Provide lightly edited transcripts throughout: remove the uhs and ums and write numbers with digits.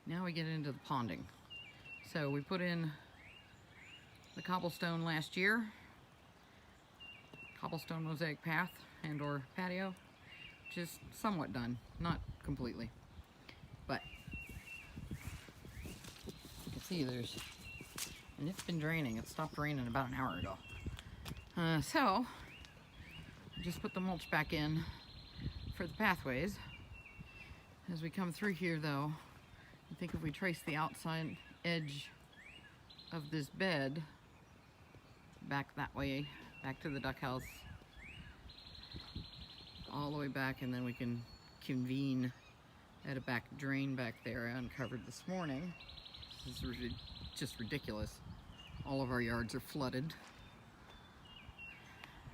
Now we get into the ponding. So we put in the cobblestone last year, cobblestone mosaic path and or patio, which is somewhat done, not completely, but you can see and it's been draining. It stopped raining about an hour ago. So I just put the mulch back in for the pathways. As we come through here though, I think if we trace the outside edge of this bed back that way, back to the duck house, all the way back, and then we can convene at a back drain back there I uncovered this morning. This is just ridiculous. All of our yards are flooded.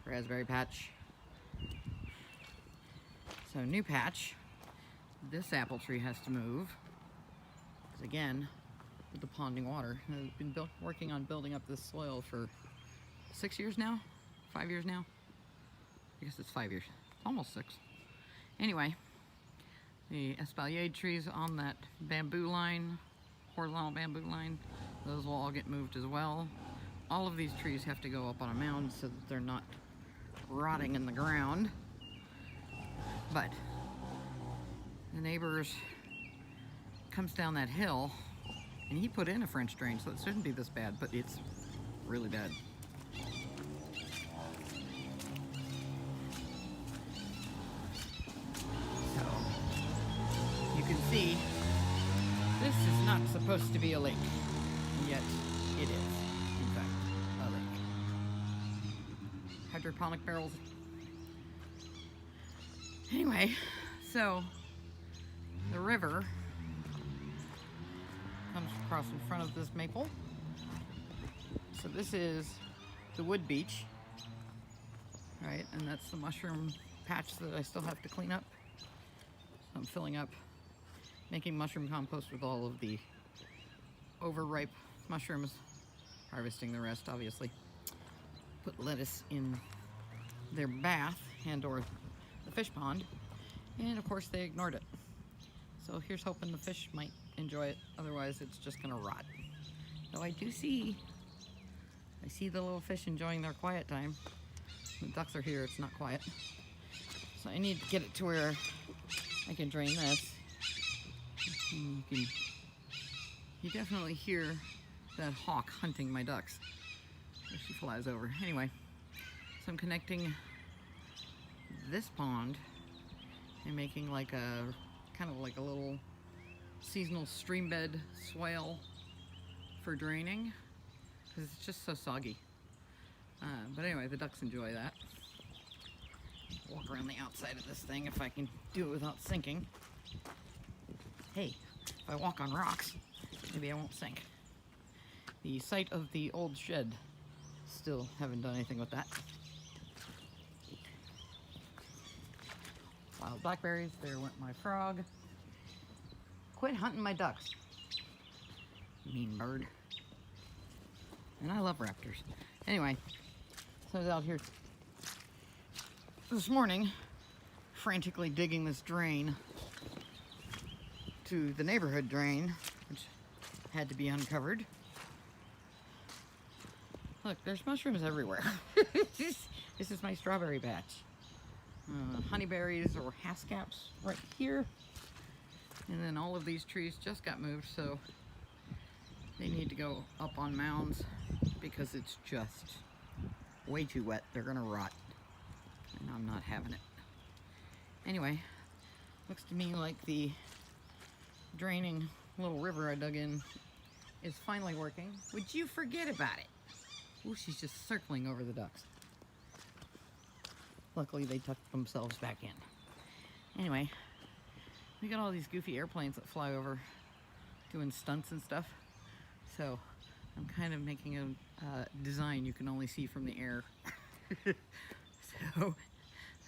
Raspberry patch. So new patch. This apple tree has to move. Because again, with the ponding water. I've been working on building up this soil for 6 years now? 5 years now? I guess it's 5 years. Almost 6. Anyway, the espalier trees on that bamboo line, horizontal bamboo line, those will all get moved as well. All of these trees have to go up on a mound so that they're not rotting in the ground. But the neighbors comes down that hill, and he put in a French drain, so it shouldn't be this bad, but it's really bad. So you can see this is not supposed to be a lake, yet it is, in fact, a lake. Hydroponic barrels. Anyway, so the river comes across in front of this maple. So this is the wood beach, right? And that's the mushroom patch that I still have to clean up. So I'm filling up, making mushroom compost with all of the overripe mushrooms, harvesting the rest, obviously. Put lettuce in their bath and or the fish pond, and of course they ignored it. So here's hoping the fish might enjoy it, otherwise it's just gonna rot. Though I see the little fish enjoying their quiet time. The ducks are here, it's not quiet. So I need to get it to where I can drain this. And you definitely hear that hawk hunting my ducks as she flies over. Anyway, so I'm connecting this pond and making like a kind of like a little seasonal stream bed swale for draining because it's just so soggy. But anyway, the ducks enjoy that. Walk around the outside of this thing if I can do it without sinking. Hey, if I walk on rocks, maybe I won't sink. The site of the old shed, still haven't done anything with that. Wild blackberries, there went my frog. Quit hunting my ducks, mean bird. And I love raptors. Anyway, so I was out here this morning frantically digging this drain to the neighborhood drain, which had to be uncovered. Look, there's mushrooms everywhere. This is my strawberry patch. Honeyberries or haskaps right here. And then all of these trees just got moved, so they need to go up on mounds because it's just way too wet. They're gonna rot, and I'm not having it. Anyway, looks to me like the draining little river I dug in is finally working. Would you forget about it? Ooh, she's just circling over the ducks. Luckily, they tucked themselves back in. Anyway, we got all these goofy airplanes that fly over doing stunts and stuff. So I'm kind of making a design you can only see from the air. So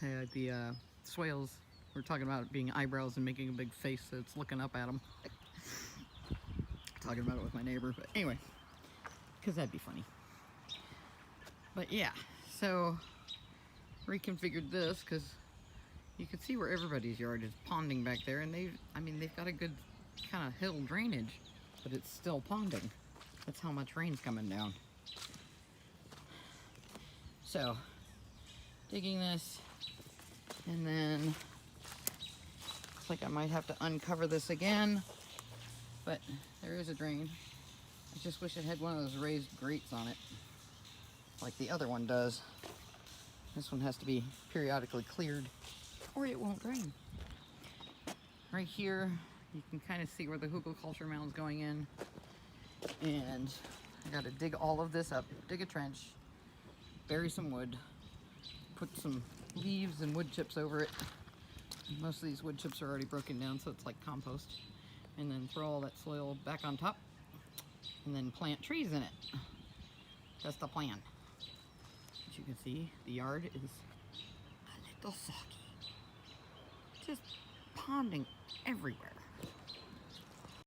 the swales, we're talking about it being eyebrows and making a big face so it's looking up at them. Talking about it with my neighbor, but anyway, because that'd be funny. But yeah, so reconfigured this because you can see where everybody's yard is ponding back there, and they've got a good kind of hill drainage, but it's still ponding. That's how much rain's coming down. So, digging this, and then looks like I might have to uncover this again, but there is a drain. I just wish it had one of those raised grates on it, like the other one does. This one has to be periodically cleared, or it won't drain. Right here, you can kind of see where the hugelkultur mound's going in. And I gotta dig all of this up, dig a trench, bury some wood, put some leaves and wood chips over it. Most of these wood chips are already broken down, so it's like compost. And then throw all that soil back on top, and then plant trees in it. That's the plan. As you can see, the yard is a little soggy. Just ponding everywhere.